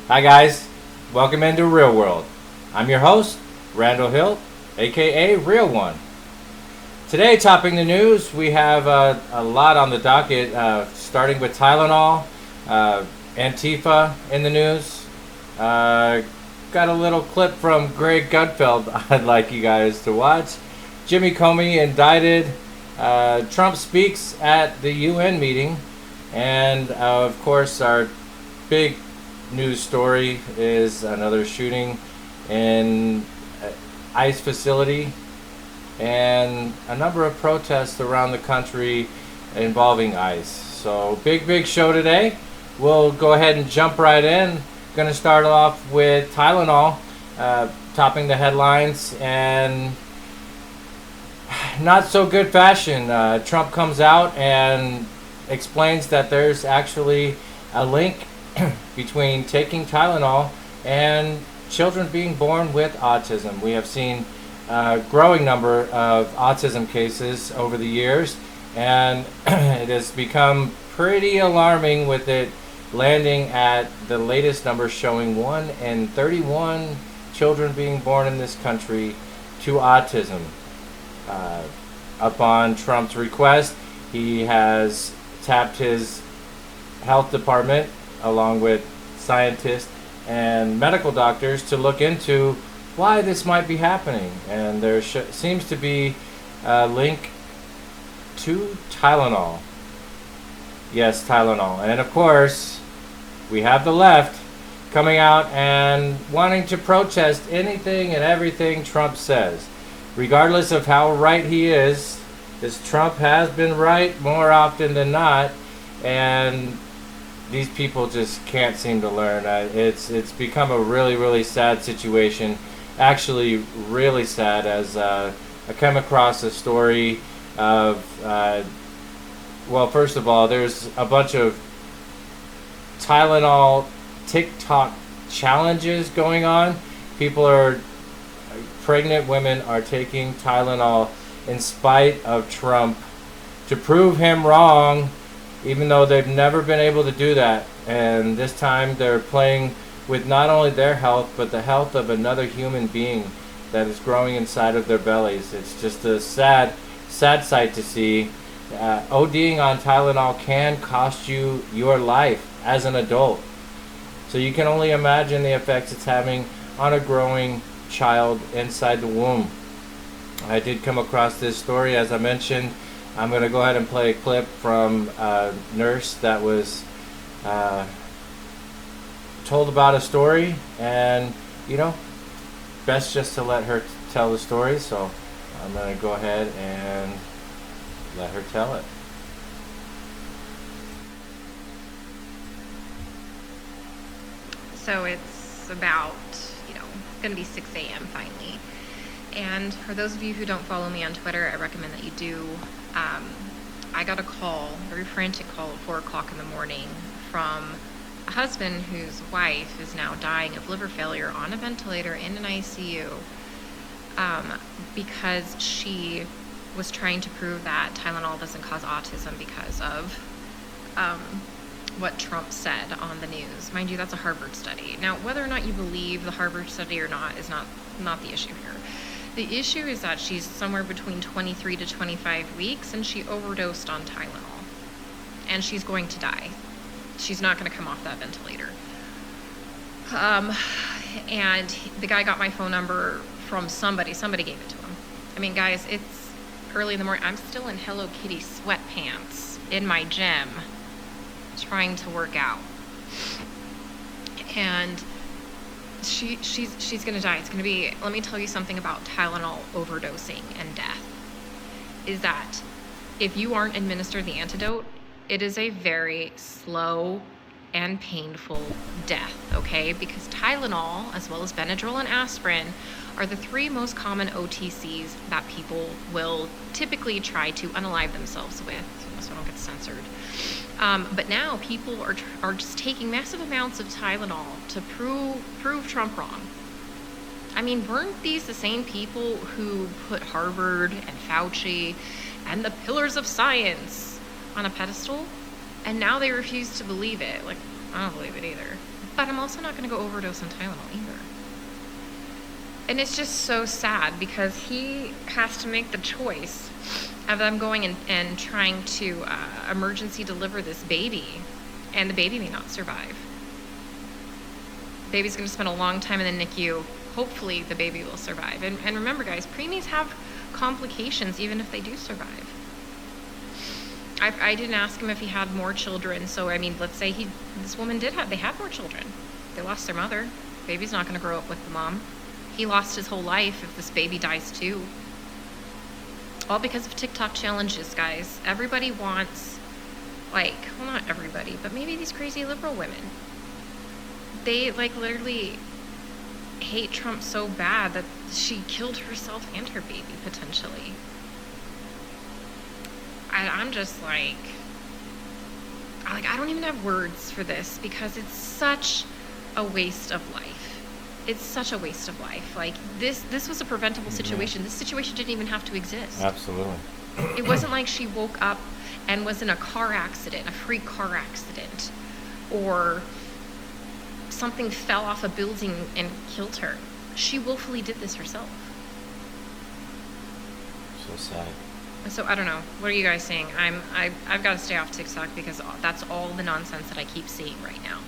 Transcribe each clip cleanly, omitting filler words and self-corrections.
Hi guys, welcome into Real World. I'm your host, Rhill, aka Real One. Today, topping the news, we have a lot on the docket, starting with Tylenol, Antifa in the news. Got a little clip from Greg Gutfeld I'd like you guys to watch. Jimmy Comey indicted. Trump speaks at the UN meeting. And of course, our big news story is another shooting in an ICE facility and a number of protests around the country involving ICE. So big show today. We'll go ahead and jump right in. Going to start off with Tylenol topping the headlines, and not so good fashion. Trump comes out and explains that there's actually a link between taking Tylenol and children being born with autism. We have seen a growing number of autism cases over the years, and it has become pretty alarming with it landing at the latest number showing 1 in 31 children being born in this country to autism. Upon Trump's request, he has tapped his health department along with scientists and medical doctors to look into why this might be happening. And there seems to be a link to Tylenol. Yes, Tylenol. And of course, we have the left coming out and wanting to protest anything and everything Trump says. Regardless of how right he is, this Trump has been right more often than not, and these people just can't seem to learn. It's become a really sad situation. Actually, really sad, as I come across a story of, well, first of all, there's a bunch of Tylenol TikTok challenges going on. Pregnant women are taking Tylenol in spite of Trump to prove him wrong, even though they've never been able to do that. And this time they're playing with not only their health, but the health of another human being that is growing inside of their bellies. It's just a sad sight to see. ODing on Tylenol can cost you your life as an adult. So you can only imagine the effects it's having on a growing child inside the womb. I did come across this story, as I mentioned. I'm going to go ahead and play a clip from a nurse that was told about a story, and best just to let her tell the story. So I'm going to go ahead and let her tell it. So it's about, going to be 6 a.m. finally. And for those of you who don't follow me on Twitter, I recommend that you do. I got a call, a very frantic call at 4 o'clock in the morning from a husband whose wife is now dying of liver failure on a ventilator in an ICU because she was trying to prove that Tylenol doesn't cause autism because of what Trump said on the news. Mind you, that's a Harvard study. Now, whether or not you believe the Harvard study or not is not the issue here. The issue is that she's somewhere between 23 to 25 weeks, and she overdosed on Tylenol. And she's going to die. She's not going to come off that ventilator. And the guy got my phone number from somebody. Somebody gave it to him. I mean, guys, it's early in the morning. I'm still in Hello Kitty sweatpants in my gym trying to work out. And she's gonna die. It's gonna be, let me tell you something about Tylenol overdosing and death, is that if you aren't administered the antidote, it is a very slow and painful death, okay? Because Tylenol, as well as Benadryl and aspirin, are the 3 most common OTCs that people will typically try to unalive themselves with, so I don't get censored. But now people are just taking massive amounts of Tylenol to prove Trump wrong. I mean, weren't these the same people who put Harvard and Fauci and the pillars of science on a pedestal? And now they refuse to believe it. Like, I don't believe it either. But I'm also not going to go overdose on Tylenol either. And it's just so sad because he has to make the choice of them going and trying to emergency deliver this baby, and the baby may not survive. Baby's going to spend a long time in the NICU. Hopefully the baby will survive. And remember, guys, preemies have complications even if they do survive. I didn't ask him if he had more children. So, I mean, let's say this woman they had more children. They lost their mother. Baby's not going to grow up with the mom. He lost his whole life if this baby dies too. All because of TikTok challenges, guys. Everybody wants, well, not everybody, but maybe these crazy liberal women. They, literally hate Trump so bad that she killed herself and her baby, potentially. I'm just I don't even have words for this because it's such a waste of life. It's such a waste of life. This was a preventable situation. This situation didn't even have to exist. Absolutely. It wasn't like she woke up and was in a car accident, a freak car accident, or something fell off a building and killed her. She willfully did this herself. So sad. So I don't know. What are you guys saying? I've got to stay off TikTok because that's all the nonsense that I keep seeing right now.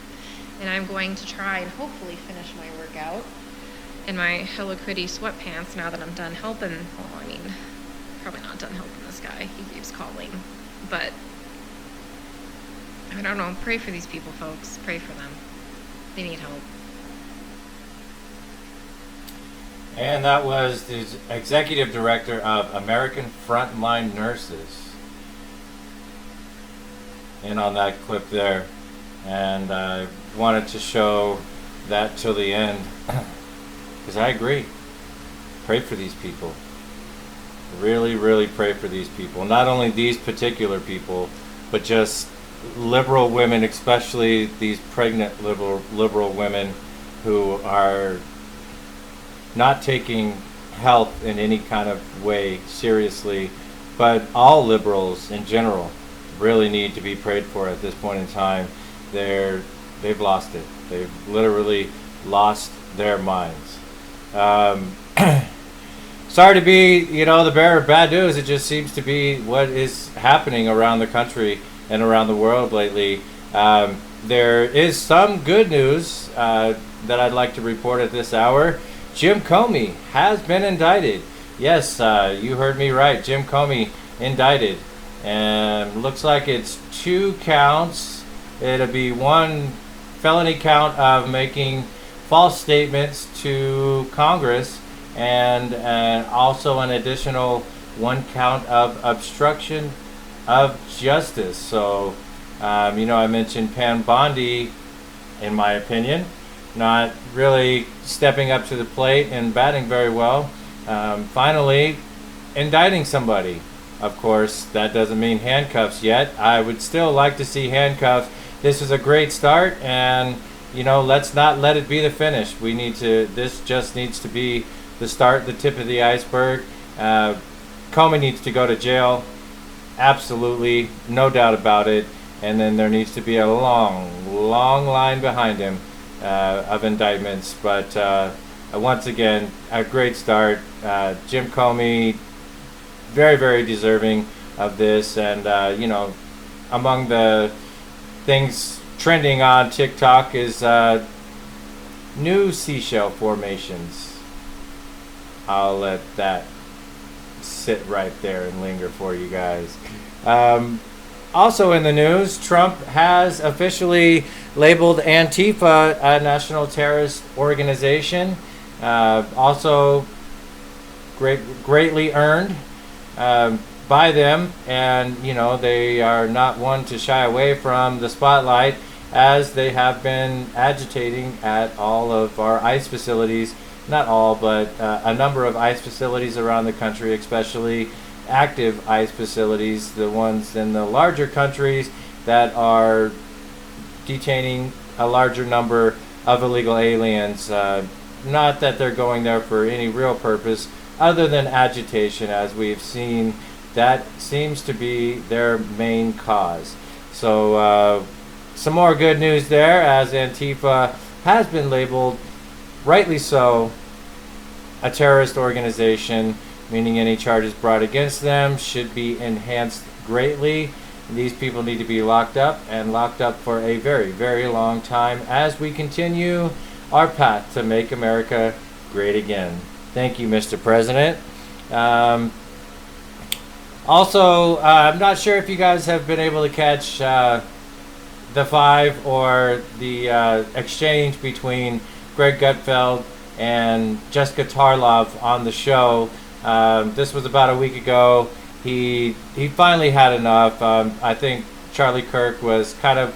And I'm going to try and hopefully finish my workout in my Hello Kitty sweatpants now that I'm done helping. Well, I mean, probably not done helping this guy. He keeps calling. But I don't know. Pray for these people, folks. Pray for them. They need help. And that was the executive director of American Frontline Nurses. In on that clip there. And I wanted to show that till the end. Because I agree. Pray for these people. Really, really pray for these people. Not only these particular people, but just liberal women, especially these pregnant liberal women who are not taking health in any kind of way seriously, but all liberals in general really need to be prayed for at this point in time. They've lost it. They've literally lost their minds. Sorry to be, the bearer of bad news. It just seems to be what is happening around the country and around the world lately. There is some good news that I'd like to report at this hour. Jim Comey has been indicted. Yes, you heard me right. Jim Comey indicted. And looks like it's 2 counts. It'll be 1 felony count of making false statements to Congress, and also an additional 1 count of obstruction of justice. So, I mentioned Pam Bondi, in my opinion, not really stepping up to the plate and batting very well. Finally, indicting somebody. Of course, that doesn't mean handcuffs yet. I would still like to see handcuffs. This is a great start, and let's not let it be the finish. This just needs to be the start, the tip of the iceberg. Comey needs to go to jail. Absolutely, no doubt about it. And then there needs to be a long, long line behind him of indictments. But once again, a great start. Jim Comey, very, very deserving of this. And, among the things trending on TikTok is new seashell formations. I'll let that sit right there and linger for you guys. Also in the news, Trump has officially labeled Antifa a national terrorist organization. Also greatly earned by them, and they are not one to shy away from the spotlight, as they have been agitating at all of our ICE facilities. Not all, but a number of ICE facilities around the country, especially active ICE facilities, the ones in the larger countries that are detaining a larger number of illegal aliens. Not that they're going there for any real purpose other than agitation, as we've seen. That seems to be their main cause. So some more good news there, as Antifa has been labeled, rightly so, a terrorist organization, meaning any charges brought against them should be enhanced greatly. These people need to be locked up, and locked up for a very, very long time as we continue our path to make America great again. Thank you, Mr. President. Also, I'm not sure if you guys have been able to catch the five or the exchange between Greg Gutfeld and Jessica Tarlov on the show. This was about a week ago. He finally had enough. I think Charlie Kirk was kind of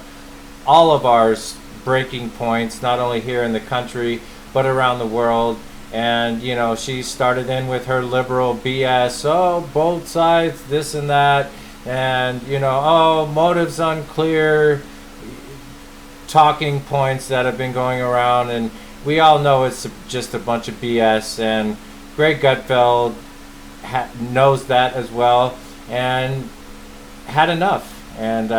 all of our breaking points, not only here in the country, but around the world. And, you know, she started in with her liberal BS. Oh, both sides, this and that. And, you know, oh, motives unclear, talking points that have been going around. And we all know it's just a bunch of BS. And Greg Gutfeld knows that as well, and had enough. And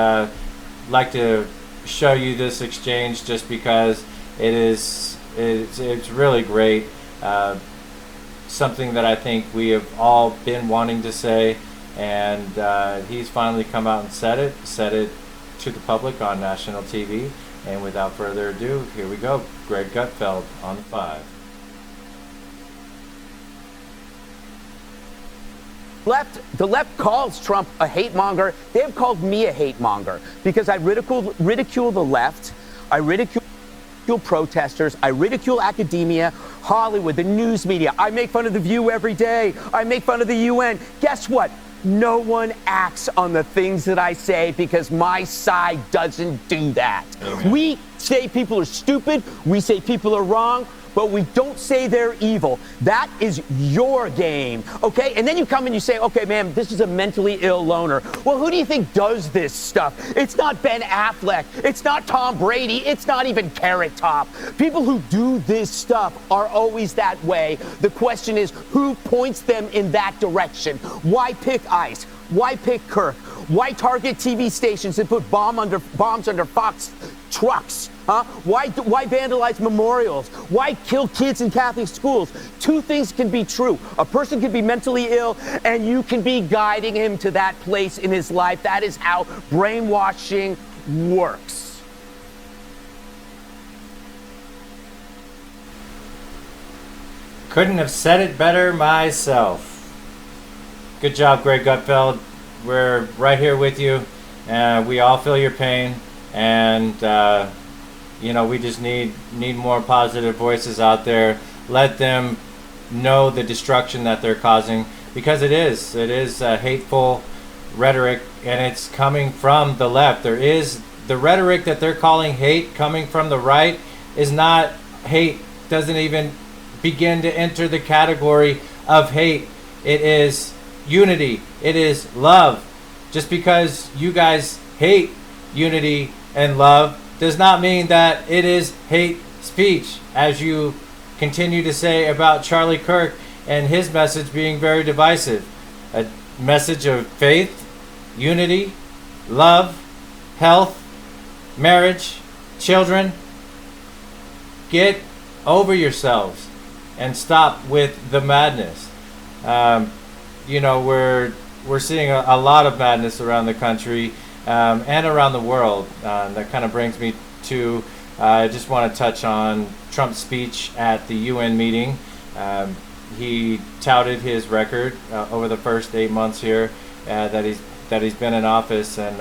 like to show you this exchange just because it's really great. Something that I think we have all been wanting to say, and he's finally come out and said it to the public on national TV. And without further ado, here we go. Greg Gutfeld on the 5. The left calls Trump a hate monger. They have called me a hate monger because I ridicule the left. I ridicule protesters. I ridicule academia, Hollywood, the news media. I make fun of The View every day. I make fun of the UN. Guess what? No one acts on the things that I say because my side doesn't do that. Okay. We say people are stupid. We say people are wrong. But we don't say they're evil. That is your game, okay? And then you come and you say, okay, man, this is a mentally ill loner. Well, who do you think does this stuff? It's not Ben Affleck. It's not Tom Brady. It's not even Carrot Top. People who do this stuff are always that way. The question is, who points them in that direction? Why pick ICE? Why pick Kirk? Why target TV stations and put bombs under Fox trucks? Huh? Why vandalize memorials? Why kill kids in Catholic schools? Two things can be true. A person can be mentally ill, and you can be guiding him to that place in his life. That is how brainwashing works. Couldn't have said it better myself. Good job, Greg Gutfeld. We're right here with you. We all feel your pain, and you know, we just need more positive voices out there. Let them know the destruction that they're causing, because it is hateful rhetoric, and it's coming from the left. There is the rhetoric that they're calling hate coming from the right is not hate. Doesn't even begin to enter the category of hate. It is unity. It is love. Just because you guys hate unity and love does not mean that it is hate speech, as you continue to say about Charlie Kirk and his message being very divisive. A message of faith, unity, love, health, marriage, children. Get over yourselves and stop with the madness. You know, we're seeing a lot of madness around the country. And around the world. That kind of brings me to, I just want to touch on Trump's speech at the UN meeting. He touted his record over the first 8 months here that he's been in office, and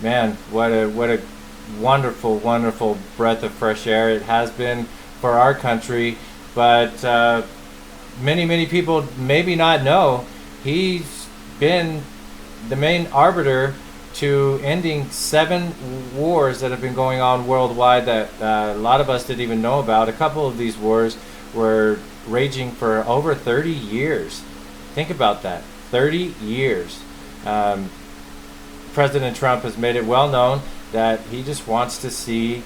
man, what a wonderful, wonderful breath of fresh air it has been for our country. But many people maybe not know he's been the main arbiter to ending 7 wars that have been going on worldwide that a lot of us didn't even know about. A couple of these wars were raging for over 30 years. Think about that, 30 years. President Trump has made it well known that he just wants to see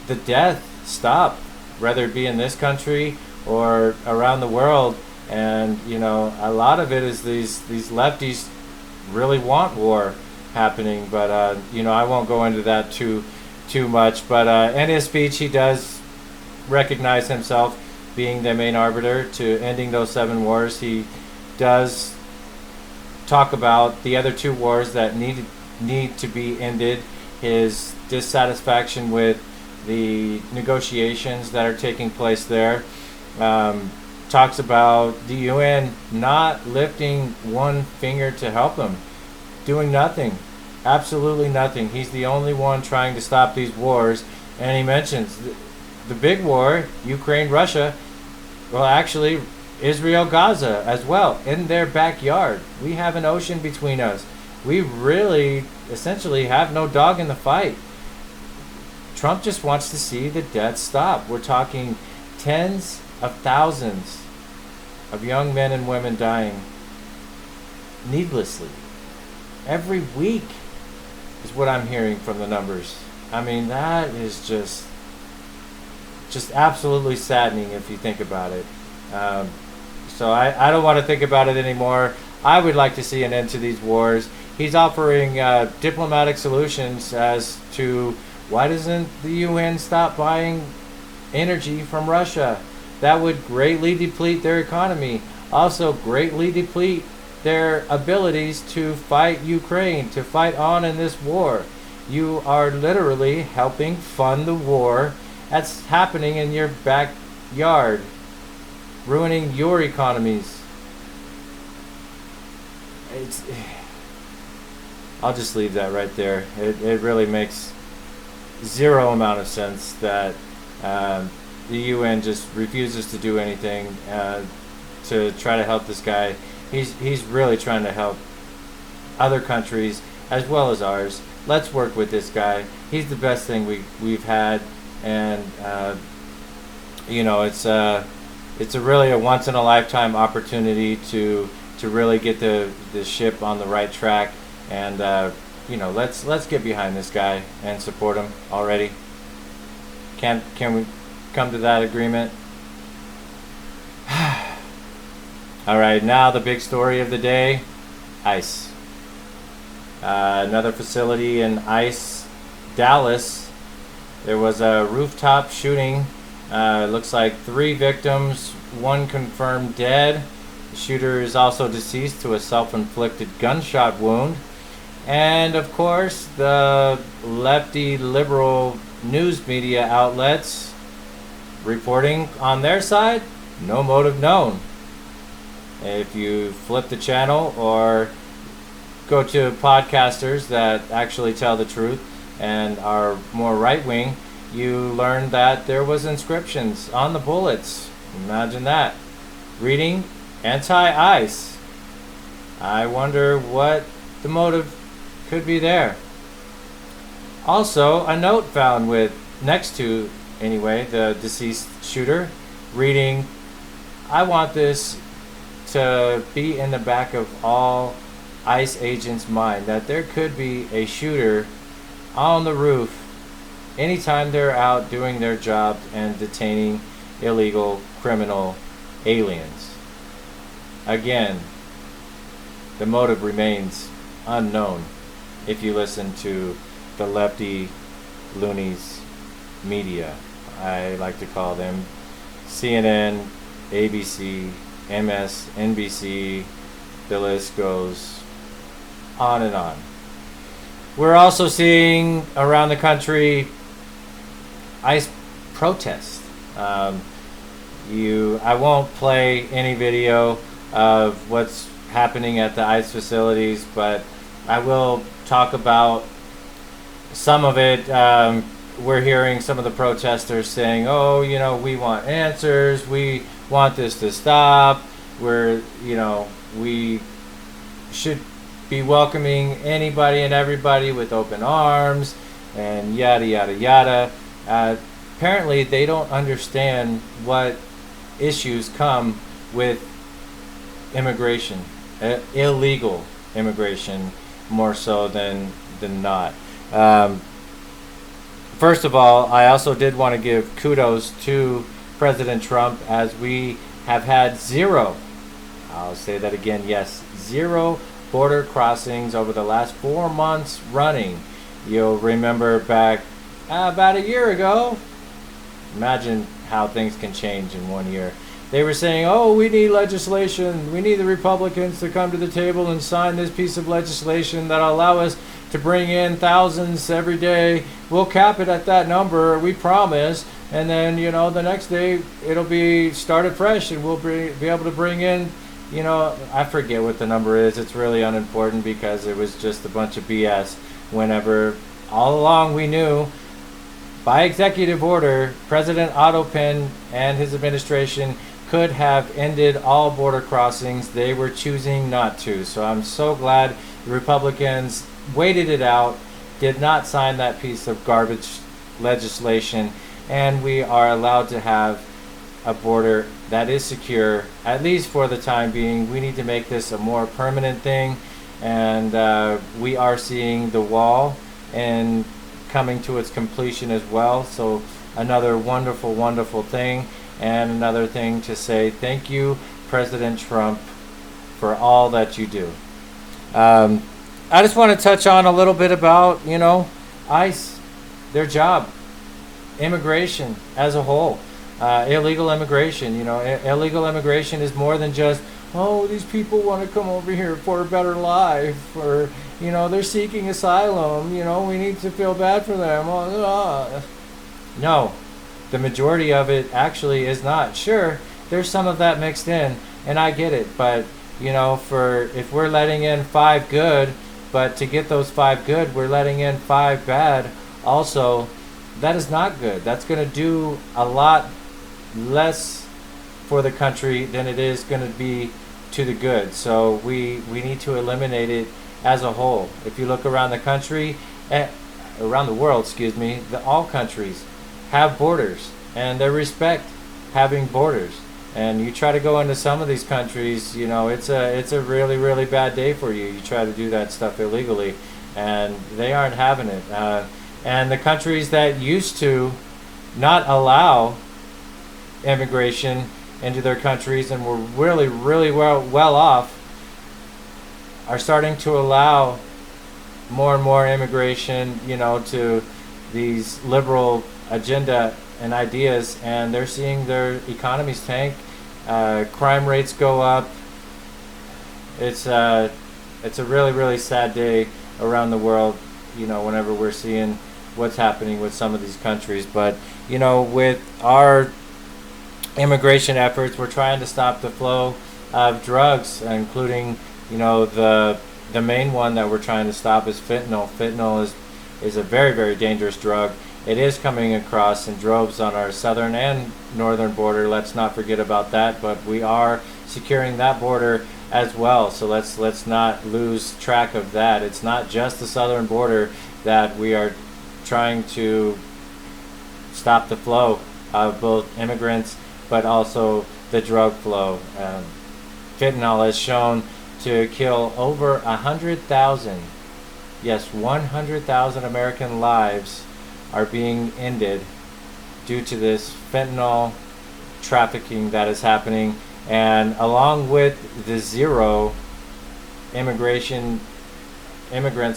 the death stop, whether it be in this country or around the world. And, you know, a lot of it is these lefties really want war. happening. But I won't go into that too much. But in his speech, he does recognize himself being the main arbiter to ending those 7 wars. He does talk about the other 2 wars that need to be ended. His dissatisfaction with the negotiations that are taking place there. Talks about the UN not lifting one finger to help him, doing nothing, absolutely nothing. He's the only one trying to stop these wars, and he mentions the big war, Ukraine, Russia, well, actually, Israel, Gaza as well, in their backyard. We have an ocean between us. We really, essentially, have no dog in the fight. Trump just wants to see the death stop. We're talking tens of thousands of young men and women dying needlessly. Every week is what I'm hearing from the numbers. I mean, that is just absolutely saddening if you think about it. So I don't want to think about it anymore. I would like to see an end to these wars. He's offering diplomatic solutions as to why doesn't the UN stop buying energy from Russia? That would greatly deplete their economy. Also greatly deplete their abilities to fight Ukraine, to fight on in this war. You are literally helping fund the war that's happening in your backyard, ruining your economies. I'll just leave that right there. It really makes zero amount of sense that the UN just refuses to do anything to try to help this guy. He's really trying to help other countries as well as ours. Let's work with this guy. He's the best thing we've had, and it's a really a once in a lifetime opportunity to really get the ship on the right track, and let's get behind this guy and support him already. Can we come to that agreement? All right, now the big story of the day: ICE. Another facility in ICE, Dallas. There was a rooftop shooting. Looks like 3 victims, 1 confirmed dead. The shooter is also deceased to a self-inflicted gunshot wound. And of course, the lefty liberal news media outlets reporting on their side, no motive known. If you flip the channel or go to podcasters that actually tell the truth and are more right-wing, you learn that there was inscriptions on the bullets. Imagine that. Reading anti-ICE. I wonder what the motive could be there. Also, a note found next to the deceased shooter, reading, "I want this to be in the back of all ICE agents' mind that there could be a shooter on the roof anytime they're out doing their job and detaining illegal criminal aliens." Again, the motive remains unknown if you listen to the lefty loonies media. I like to call them CNN, ABC, MSNBC, the list goes on and on. We're also seeing around the country ICE protests. I won't play any video of what's happening at the ICE facilities, but I will talk about some of it. We're hearing some of the protesters saying, "Oh, we want answers. We want this to stop. We should be welcoming anybody and everybody with open arms," and yada yada yada. Apparently, they don't understand what issues come with immigration, illegal immigration, more so than not. First of all, I also did want to give kudos to President Trump, as we have had zero, I'll say that again, yes, 0 border crossings over the last 4 months running. You'll remember back about a year ago. Imagine how things can change in 1 year. They were saying, oh, we need legislation. We need the Republicans to come to the table and sign this piece of legislation that'll allow us to bring in thousands every day. We'll cap it at that number, we promise. And then, the next day it'll be started fresh and we'll be able to bring in, I forget what the number is. It's really unimportant because it was just a bunch of BS. Whenever all along we knew by executive order, President Otto Penn and his administration could have ended all border crossings. They were choosing not to. So I'm so glad the Republicans waited it out, did not sign that piece of garbage legislation, and we are allowed to have a border that is secure, at least for the time being. We need to make this a more permanent thing, and we are seeing the wall and coming to its completion as well. So another wonderful, wonderful thing, and another thing to say thank you, President Trump, for all that you do. I just want to touch on a little bit about, ICE, their job, immigration as a whole, illegal immigration. Illegal immigration is more than just, oh, these people want to come over here for a better life, or, they're seeking asylum, we need to feel bad for them. No, the majority of it actually is not. Sure, there's some of that mixed in, and I get it, but, if we're letting in 5 good, but to get those 5 good, we're letting in 5 bad also, that is not good. That's going to do a lot less for the country than it is going to be to the good. So we need to eliminate it as a whole. If you look around the country, around the world, all countries have borders, and they respect having borders. And you try to go into some of these countries, it's a really, really bad day for you. You try to do that stuff illegally, and they aren't having it. And the countries that used to not allow immigration into their countries and were really, really well off are starting to allow more and more immigration, to these liberal agenda and ideas, and they're seeing their economies tank, crime rates go up. It's a really, really sad day around the world, whenever we're seeing what's happening with some of these countries. But with our immigration efforts, we're trying to stop the flow of drugs, including the main one that we're trying to stop is fentanyl. Fentanyl is a very, very dangerous drug. It is coming across in droves on our southern and northern border. Let's not forget about that, but we are securing that border as well. So let's not lose track of that. It's not just the southern border that we are trying to stop the flow of both immigrants, but also the drug flow. Fentanyl has shown to kill over 100,000, yes, 100,000 American lives are being ended due to this fentanyl trafficking that is happening. And along with the zero immigrants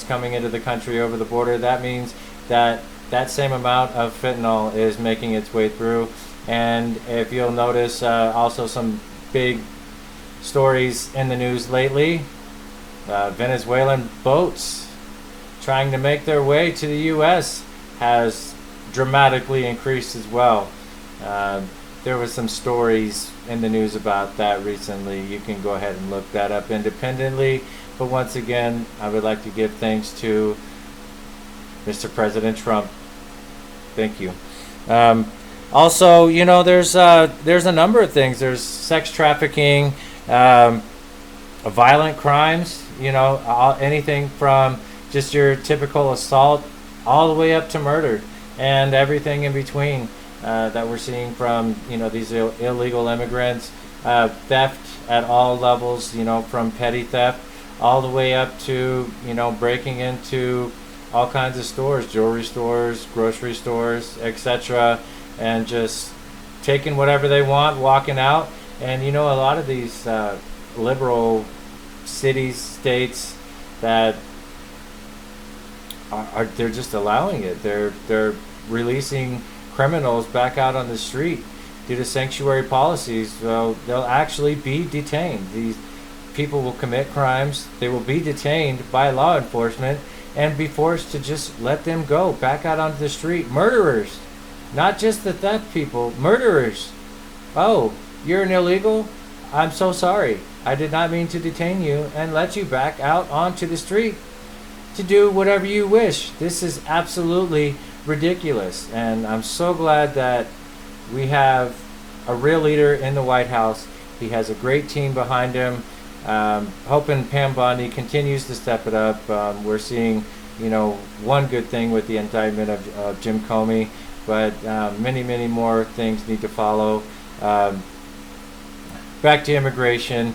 coming into the country over the border, that means that same amount of fentanyl is making its way through. And if you'll notice, also some big stories in the news lately, Venezuelan boats trying to make their way to the U.S. has dramatically increased as well. There was some stories in the news about that recently. You can go ahead and look that up independently. But once again, I would like to give thanks to Mr. President Trump. Thank you. Also, there's a number of things. There's sex trafficking, violent crimes, anything from just your typical assault all the way up to murder and everything in between that we're seeing from, these illegal immigrants, theft at all levels, from petty theft all the way up to, breaking into all kinds of stores, jewelry stores, grocery stores, etc., and just taking whatever they want, walking out. And a lot of these liberal cities, states that are they're just allowing it. They're releasing criminals back out on the street due to sanctuary policies. So they'll actually be detained. These people will commit crimes. They will be detained by law enforcement and be forced to just let them go back out onto the street. Murderers, not just the theft people, murderers. Oh, you're an illegal? I'm so sorry. I did not mean to detain you and let you back out onto the street to do whatever you wish. This is absolutely ridiculous. And I'm so glad that we have a real leader in the White House. He has a great team behind him. Hoping Pam Bondi continues to step it up. We're seeing, one good thing with the indictment of Jim Comey, but many, many more things need to follow. Back to immigration.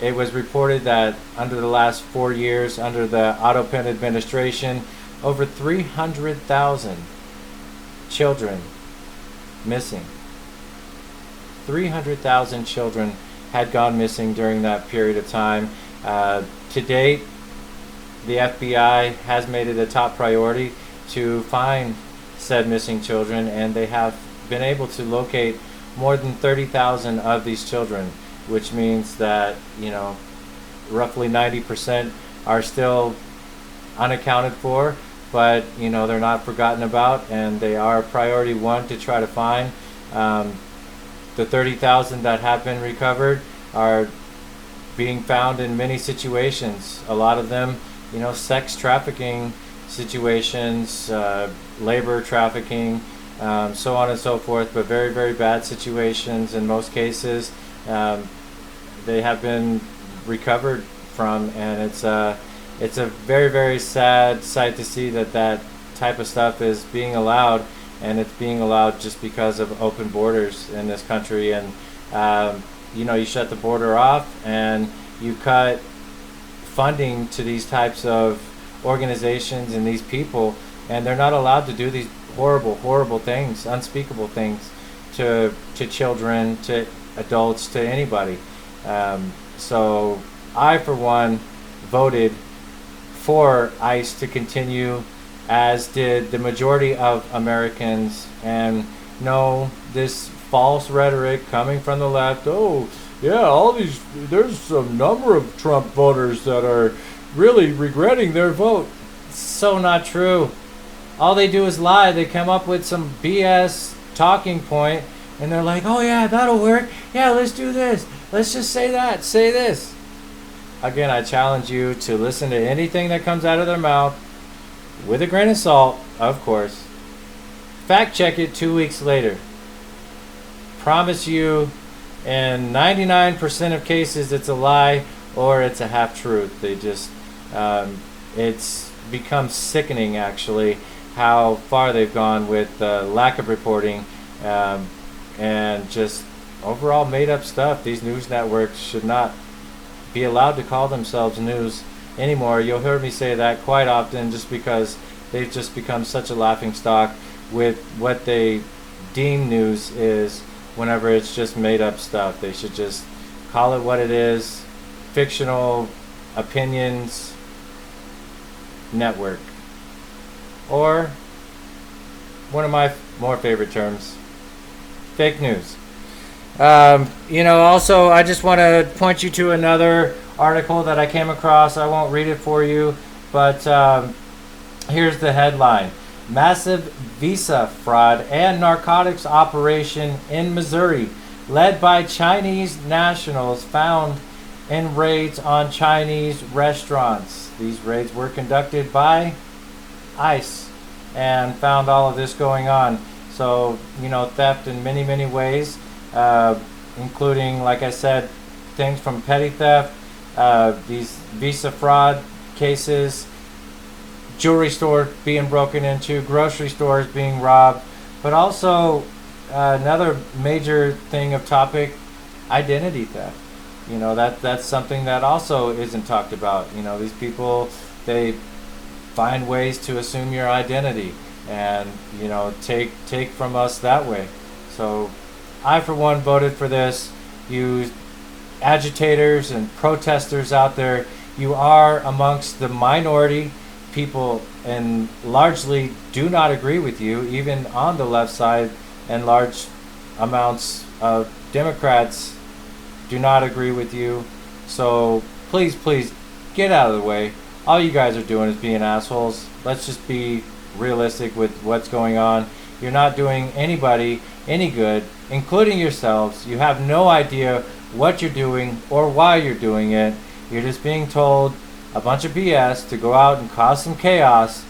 It was reported that under the last 4 years, under the Otto Penn administration, over 300,000 children missing. 300,000 children had gone missing during that period of time. To date, the FBI has made it a top priority to find said missing children, and they have been able to locate more than 30,000 of these children, which means that, roughly 90% are still unaccounted for, but, they're not forgotten about, and they are priority one to try to find. The 30,000 that have been recovered are being found in many situations. A lot of them, sex trafficking situations, labor trafficking, so on and so forth, but very, very bad situations in most cases. They have been recovered from, and it's a very, very sad sight to see that type of stuff is being allowed, and it's being allowed just because of open borders in this country. And you shut the border off and you cut funding to these types of organizations and these people, and they're not allowed to do these horrible, horrible things, unspeakable things to children, to adults, to anybody. So I, for one, voted for ICE to continue, as did the majority of Americans. And no, this false rhetoric coming from the left, oh yeah, there's a number of Trump voters that are really regretting their vote. So not true. All they do is lie. They come up with some BS talking point, and they're like, oh yeah, that'll work. Yeah, let's do this. Let's just say that. Say this. Again, I challenge you to listen to anything that comes out of their mouth with a grain of salt, of course. Fact check it 2 weeks later. Promise you, in 99% of cases, it's a lie or it's a half-truth. They just, it's become sickening, actually, how far they've gone with lack of reporting and just overall made-up stuff. These news networks should not be allowed to call themselves news anymore. You'll hear me say that quite often, just because they've just become such a laughingstock with what they deem news is, whenever it's just made up stuff. They should just call it what it is: fictional opinions network. Or one of my more favorite terms, fake news. Also, I just want to point you to another article that I came across. I won't read it for you, but here's the headline: Massive visa fraud and narcotics operation in Missouri, led by Chinese nationals, found in raids on Chinese restaurants. These raids were conducted by ICE and found all of this going on. So, theft in many, many ways, including, like I said, things from petty theft, these visa fraud cases, jewelry store being broken into, grocery stores being robbed, but also another major thing of topic, identity theft. That's something that also isn't talked about. These people, they find ways to assume your identity and take from us that way. So I, for one, voted for this. You agitators and protesters out there, you are amongst the minority. People and largely do not agree with you, even on the left side, and large amounts of Democrats do not agree with you. So please, please get out of the way. All you guys are doing is being assholes. Let's just be realistic with what's going on. You're not doing anybody any good, including yourselves. You have no idea what you're doing or why you're doing it. You're just being told a bunch of BS to go out and cause some chaos,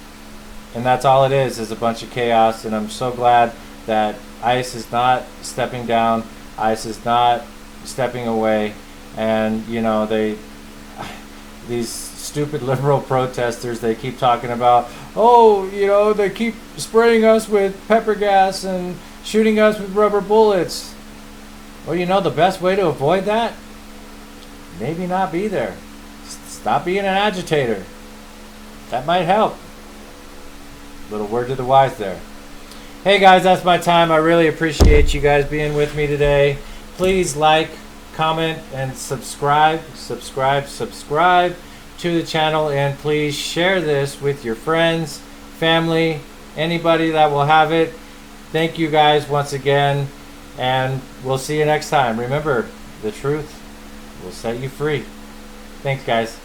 and that's all it is a bunch of chaos. And I'm so glad that ICE is not stepping down, ICE is not stepping away, and these stupid liberal protesters, they keep talking about, they keep spraying us with pepper gas and shooting us with rubber bullets. Well, the best way to avoid that, maybe not be there. Stop being an agitator. That might help. Little word to the wise there. Hey guys, that's my time. I really appreciate you guys being with me today. Please like, comment, and subscribe to the channel, and please share this with your friends, family, anybody that will have it. Thank you guys once again, and we'll see you next time. Remember, the truth will set you free. Thanks, guys.